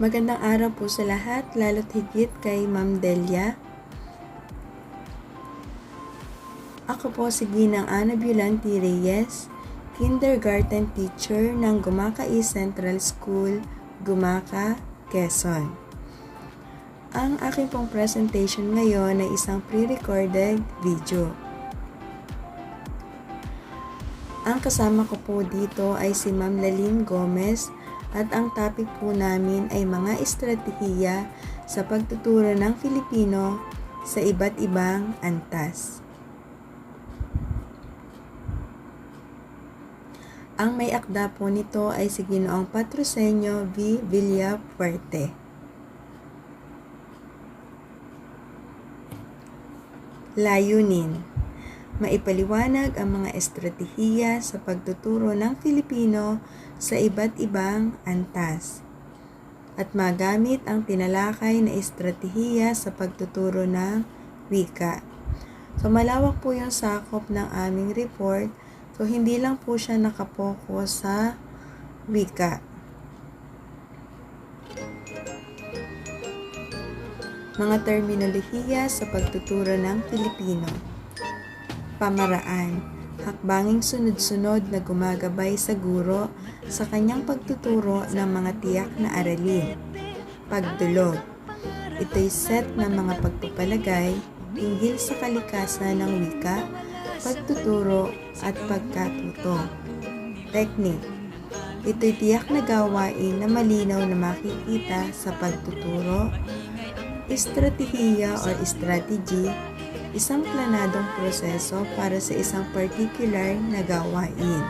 Magandang araw po sa lahat, lalo't higit kay Ma'am Delia. Ako po si Ginang Ana Violante Reyes, kindergarten teacher ng Gumaka East Central School, Gumaka, Quezon. Ang aking pong presentation ngayon ay isang pre-recorded video. Ang kasama ko po dito ay si Ma'am Laline Gomez at ang topic po namin ay mga estratehiya sa pagtuturo ng Filipino sa iba't ibang antas. Ang may akda po nito ay si Ginoong Patrocinio V. Villafuerte. Layunin: maipaliwanag ang mga estratehiya sa pagtuturo ng Filipino sa iba't ibang antas at magamit ang tinalakay na estratehiya sa pagtuturo ng wika. So malawak po yung sakop ng aming report, so hindi lang po siya nakapokus sa wika. Mga terminolohiya sa pagtuturo ng Filipino. Pamaraan: hakbanging sunod-sunod na gumagabay sa guro sa kanyang pagtuturo ng mga tiyak na aralin. Pagdulog: ito'y set ng mga pagpapalagay hinggil sa kalikasan ng wika, pagtuturo at pagkatuto. Teknik: ito'y tiyak na gawain na malinaw na makikita sa pagtuturo. Estratehiya or strategy: isang planadong proseso para sa isang particular na gawain.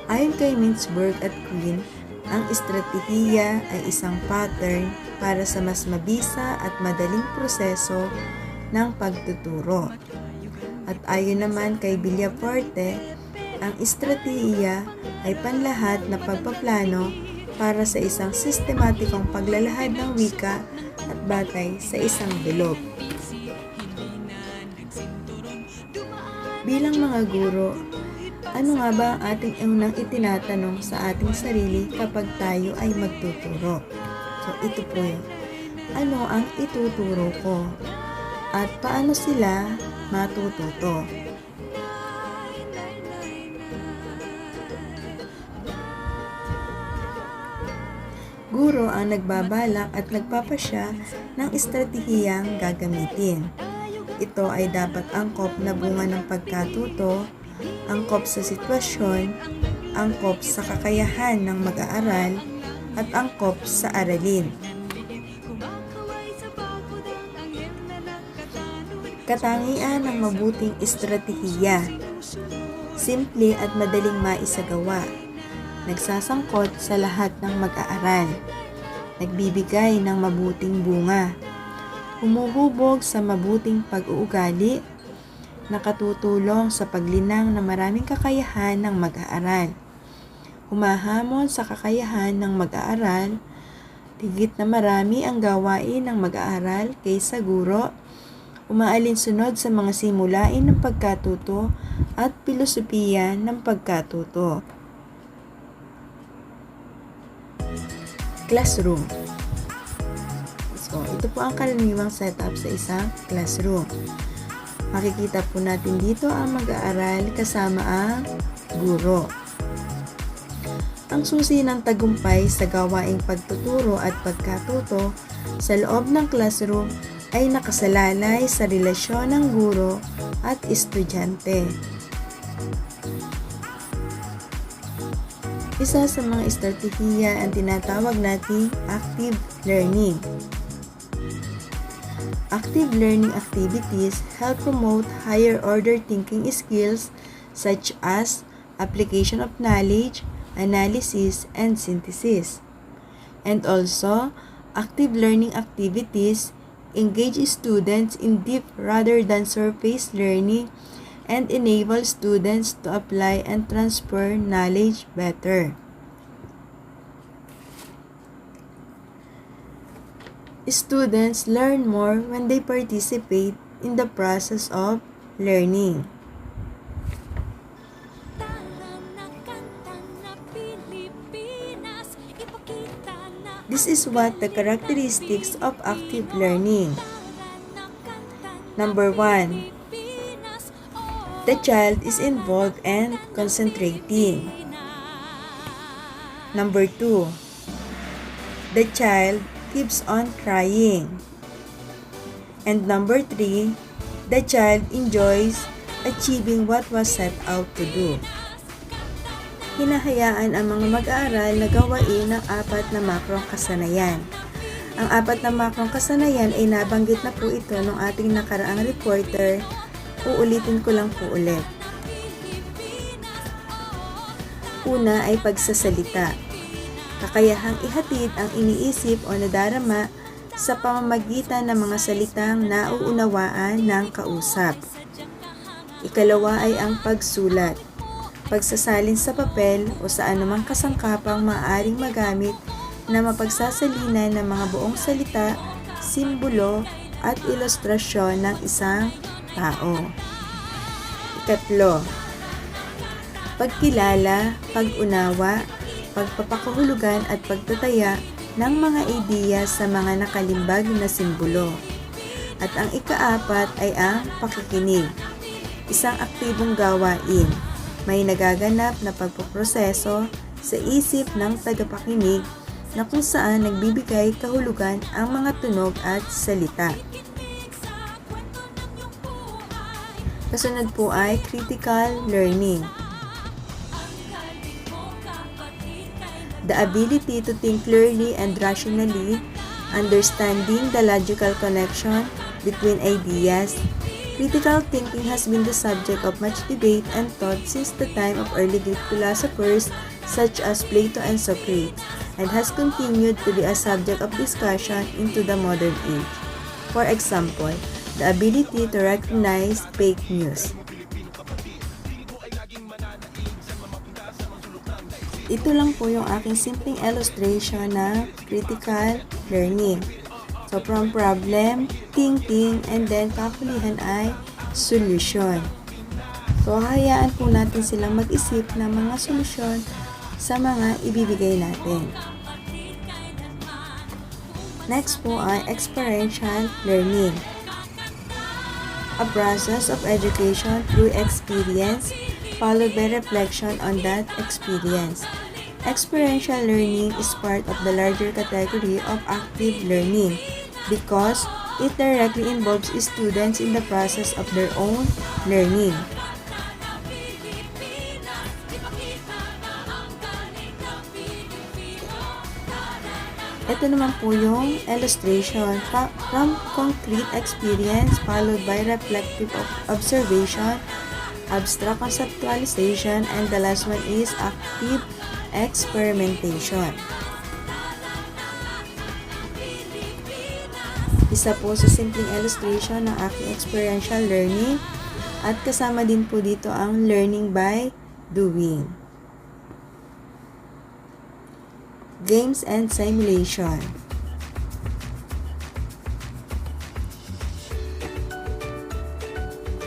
Ayon kay Mintzberg at Quinn, ang estratehiya ay isang pattern para sa mas mabisa at madaling proseso ng pagtuturo. At ayon naman kay Villafuerte, ang estratehiya ay panlahat na pagpaplano para sa isang sistematikong paglalahad ng wika at batay sa isang bilog. Bilang mga guro, ano nga ba ang ating unang itinatanong sa ating sarili kapag tayo ay magtuturo? So ito po yun. Ano ang ituturo ko? At paano sila matututo? Guro ang nagbabalak at nagpapasya ng estratehiyang gagamitin. Ito ay dapat angkop na bunga ng pagkatuto, angkop sa sitwasyon, angkop sa kakayahan ng mag-aaral, at angkop sa aralin. Katangian ng mabuting estratehiya: simple at madaling maisagawa, nagsasangkot sa lahat ng mag-aaral, nagbibigay ng mabuting bunga, humuhubog sa mabuting pag-uugali, nakatutulong sa paglinang ng maraming kakayahan ng mag-aaral, humahamon sa kakayahan ng mag-aaral, higit na marami ang gawain ng mag-aaral kaysa guro, umaalinsunod sa mga simulain ng pagkatuto at pilosopiya ng pagkatuto. Classroom. So, ito po ang karaniwang setup sa isang classroom. Makikita po natin dito ang mag-aaral kasama ang guro. Ang susi ng tagumpay sa gawaing pagtuturo at pagkatuto sa loob ng classroom ay nakasalalay sa relasyon ng guro at estudyante. Isa sa mga estratehiya ang tinatawag nating active learning. Active learning activities help promote higher order thinking skills such as application of knowledge, analysis, and synthesis. And also, active learning activities engage students in deep rather than surface learning and enable students to apply and transfer knowledge better. Students learn more when they participate in the process of learning. This is what the characteristics of active learning. Number 1. The child is involved and concentrating. Number 2. The child keeps on trying. And number 3. The child enjoys achieving what was set out to do. Hinahayaan ang mga mag-aaral na gawain ng 4 na makrong kasanayan. Ang 4 na makrong kasanayan ay nabanggit na po ito ng ating nakaraang reporter. Uulitin ko lang po ulit. Una ay pagsasalita. Kakayahang ihatid ang iniisip o nadarama sa pamamagitan ng mga salitang nauunawaan ng kausap. Ikalawa ay ang pagsulat. Pagsasalin sa papel o sa anumang kasangkapang maaaring magamit na mapagsasalinan ng mga buong salita, simbolo at ilustrasyon ng isang tao. Ikatlo, pagkilala, pag-unawa, pagpapakahulugan at pagtataya ng mga ideya sa mga nakalimbag na simbolo. At ang ika-4 ay ang pakikinig. Isang aktibong gawain. May nagaganap na pagpoproseso sa isip ng tagapakinig na kung saan nagbibigay kahulugan ang mga tunog at salita. Kasunod po ay critical learning. The ability to think clearly and rationally, understanding the logical connection between ideas. Critical thinking has been the subject of much debate and thought since the time of early Greek philosophers such as Plato and Socrates, and has continued to be a subject of discussion into the modern age. For example, the ability to recognize fake news. Ito lang po yung aking simpleng illustration na critical learning. So, from problem, thinking, and then kakulihan ay solution. So, hayaan po natin silang mag-isip ng mga solusyon sa mga ibibigay natin. Next po ay experiential learning. A process of education through experience followed by reflection on that experience. Experiential learning is part of the larger category of active learning because it directly involves students in the process of their own learning. Ito naman po yung illustration from concrete experience followed by reflective observation, abstract conceptualization, and the last one is active experimentation. Isa po sa simpleng illustration ng aking experiential learning at kasama din po dito ang learning by doing. Games and simulation.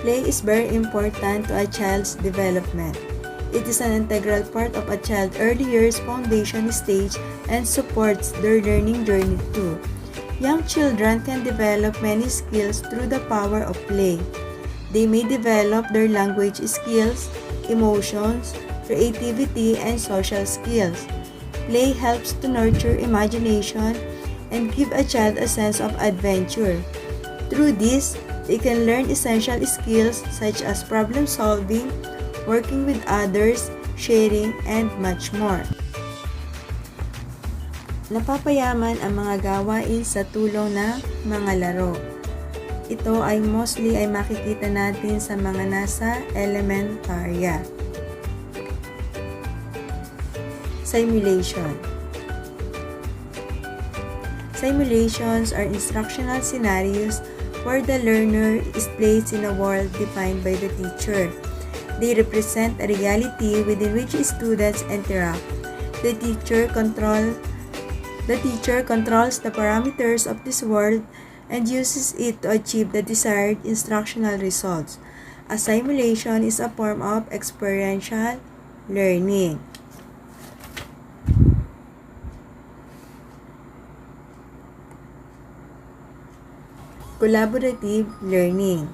Play is very important to a child's development. It is an integral part of a child's early years foundation stage and supports their learning journey too. Young children can develop many skills through the power of play. They may develop their language skills, emotions, creativity, and social skills. Play helps to nurture imagination and give a child a sense of adventure. Through this, they can learn essential skills such as problem solving, working with others, sharing, and much more. Napapayaman ang mga gawain sa tulong ng mga laro. Ito ay mostly ay makikita natin sa mga nasa elementarya. Simulation. Simulations are instructional scenarios where the learner is placed in a world defined by the teacher. They represent a reality within which students interact. The teacher controls the parameters of this world and uses it to achieve the desired instructional results. A simulation is a form of experiential learning. Collaborative learning.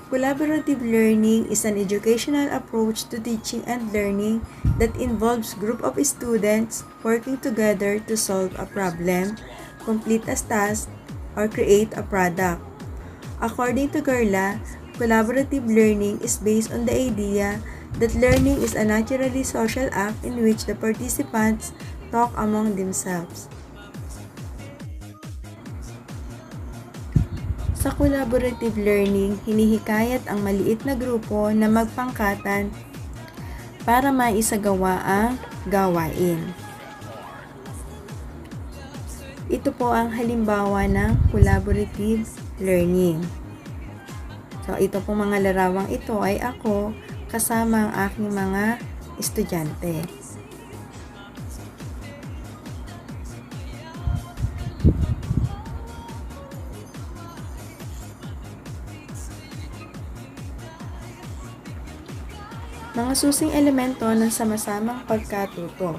Collaborative learning is an educational approach to teaching and learning that involves group of students working together to solve a problem, complete a task, or create a product. According to Gerla, collaborative learning is based on the idea that learning is a naturally social act in which the participants talk among themselves. Sa collaborative learning, hinihikayat ang maliit na grupo na magpangkatan para maisagawa ang gawain. Ito po ang halimbawa ng collaborative learning. So, ito pong mga larawang ito ay ako kasama ang aking mga estudyante. Mga susing elemento ng sama-samang pagkatuto.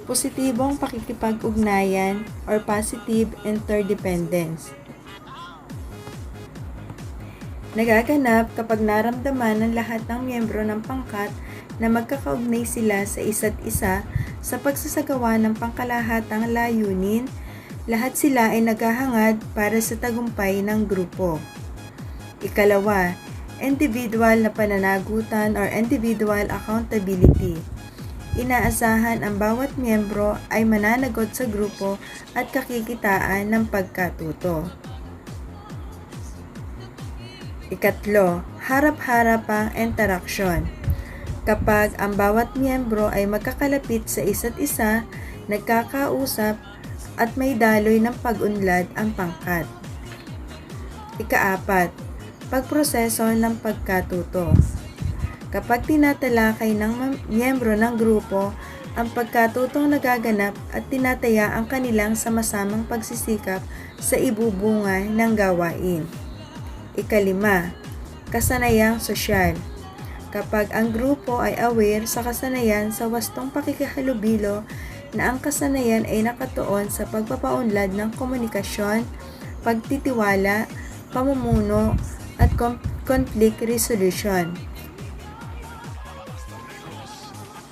Positibong pakikipag-ugnayan or positive interdependence. Nagaganap kapag naramdaman ng lahat ng miyembro ng pangkat na magkakaugnay sila sa isa't isa sa pagsasagawa ng pangkalahatang layunin, lahat sila ay naghahangad para sa tagumpay ng grupo. Ikalawa, individual na pananagutan or individual accountability. Inaasahan ang bawat miyembro ay mananagot sa grupo at kakikitaan ng pagkatuto. Ikatlo, harap-harapang interaksyon. Kapag ang bawat miyembro ay magkakalapit sa isa't isa, nagkakausap at may daloy ng pag-unlad ang pangkat. Ikaapat, pagproseso ng pagkatuto. Kapag tinatalakay ng miyembro ng grupo ang pagkatutong nagaganap at tinataya ang kanilang sama-samang pagsisikap sa ibubunga ng gawain. Ikalima, kasanayang sosyal. Kapag ang grupo ay aware sa kasanayan sa wastong pakikihalubilo na ang kasanayan ay nakatuon sa pagpapaunlad ng komunikasyon, pagtitiwala, pamumuno, at conflict resolution.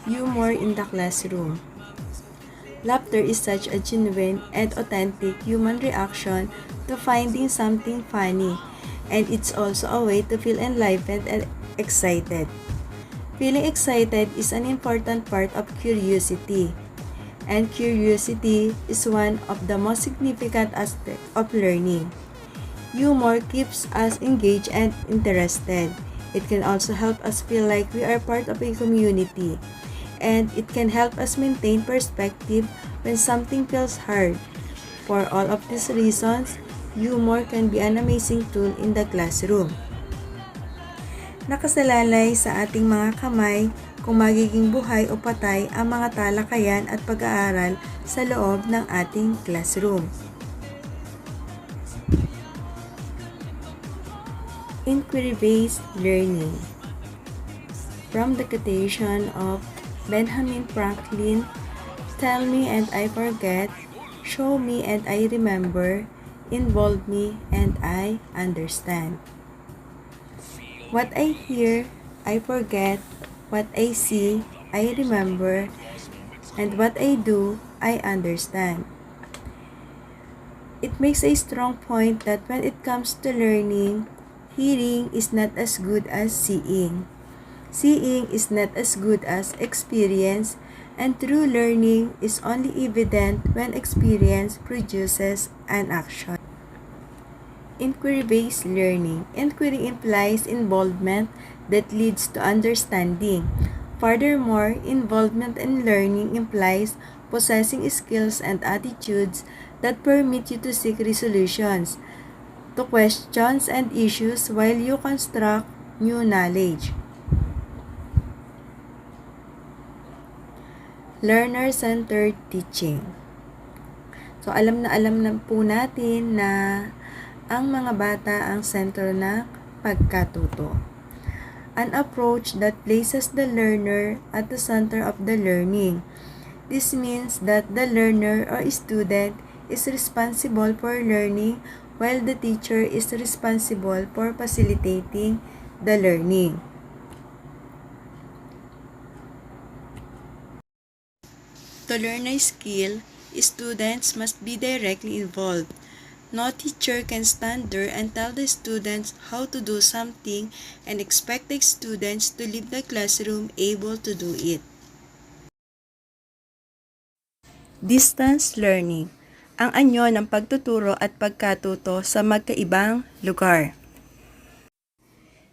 Humor in the classroom. Laughter is such a genuine and authentic human reaction to finding something funny, and it's also a way to feel enlivened and excited. Feeling excited is an important part of curiosity, and curiosity is one of the most significant aspects of learning. Humor keeps us engaged and interested. It can also help us feel like we are part of a community, and it can help us maintain perspective when something feels hard. For all of these reasons, humor can be an amazing tool in the classroom. Nakasalalay sa ating mga kamay kung magiging buhay o patay ang mga talakayan at pag-aaral sa loob ng ating classroom. Inquiry-based learning. From the quotation of Benjamin Franklin, "Tell me and I forget, show me and I remember, involve me and I understand." What I hear, I forget. What I see, I remember. And what I do, I understand. It makes a strong point that when it comes to learning, hearing is not as good as seeing. Seeing is not as good as experience, and true learning is only evident when experience produces an action. Inquiry-based learning. Inquiry implies involvement that leads to understanding. Furthermore, involvement in learning implies possessing skills and attitudes that permit you to seek resolutions to questions and issues while you construct new knowledge. Learner-centered teaching. So, alam na po natin na ang mga bata ang sentro ng pagkatuto. An approach that places the learner at the center of the learning. This means that the learner or student is responsible for learning while the teacher is responsible for facilitating the learning. To learn a skill, students must be directly involved. No teacher can stand there and tell the students how to do something and expect the students to leave the classroom able to do it. Distance learning, ang anyo ng pagtuturo at pagkatuto sa magkaibang lugar.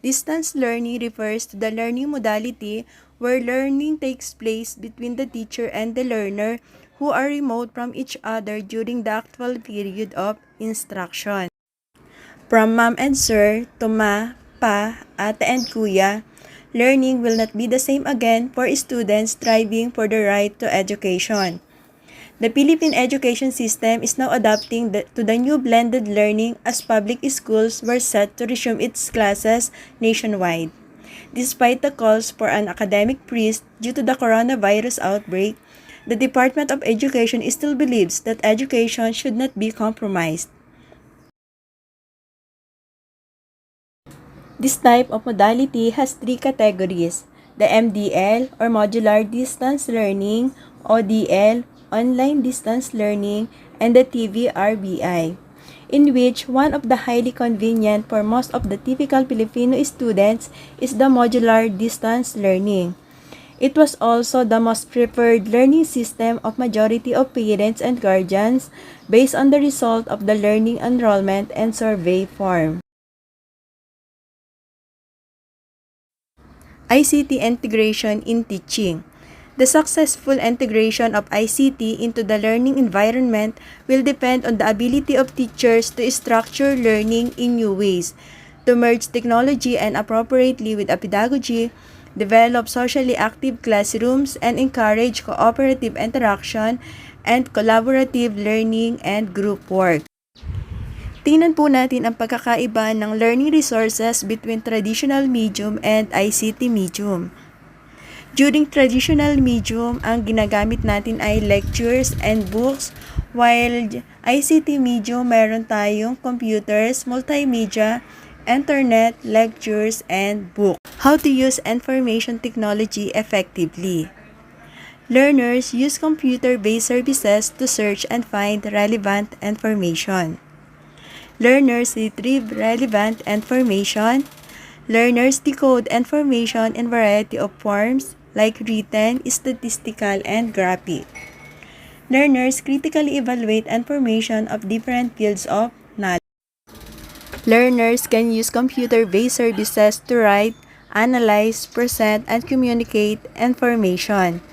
Distance learning refers to the learning modality where learning takes place between the teacher and the learner who are remote from each other during the actual period of instruction. From mom and sir to ma, pa, ate and kuya, learning will not be the same again for students striving for the right to education. The Philippine education system is now adapting to the new blended learning as public schools were set to resume its classes nationwide. Despite the calls for an academic freeze due to the coronavirus outbreak, the Department of Education still believes that education should not be compromised. This type of modality has three categories: the MDL or Modular Distance Learning, ODL, Online Distance Learning, and the TVRBI, in which one of the highly convenient for most of the typical Filipino students is the Modular Distance Learning. It was also the most preferred learning system of majority of parents and guardians based on the result of the learning enrollment and survey form. ICT integration in teaching. The successful integration of ICT into the learning environment will depend on the ability of teachers to structure learning in new ways, to merge technology and appropriately with a pedagogy, develop socially active classrooms, and encourage cooperative interaction and collaborative learning and group work. Tingnan po natin ang pagkakaiba ng learning resources between traditional medium and ICT medium. During traditional medium, ang ginagamit natin ay lectures and books, while ICT medium, meron tayong computers, multimedia, internet, lectures, and book. How to use information technology effectively. Learners use computer-based services to search and find relevant information. Learners retrieve relevant information. Learners decode information in variety of forms like written, statistical, and graphic. Learners critically evaluate information of different fields of knowledge. Learners can use computer-based services to write, analyze, present, and communicate information.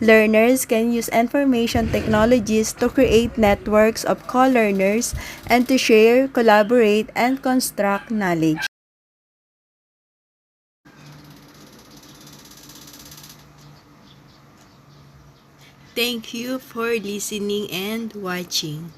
Learners can use information technologies to create networks of co-learners and to share, collaborate, and construct knowledge. Thank you for listening and watching.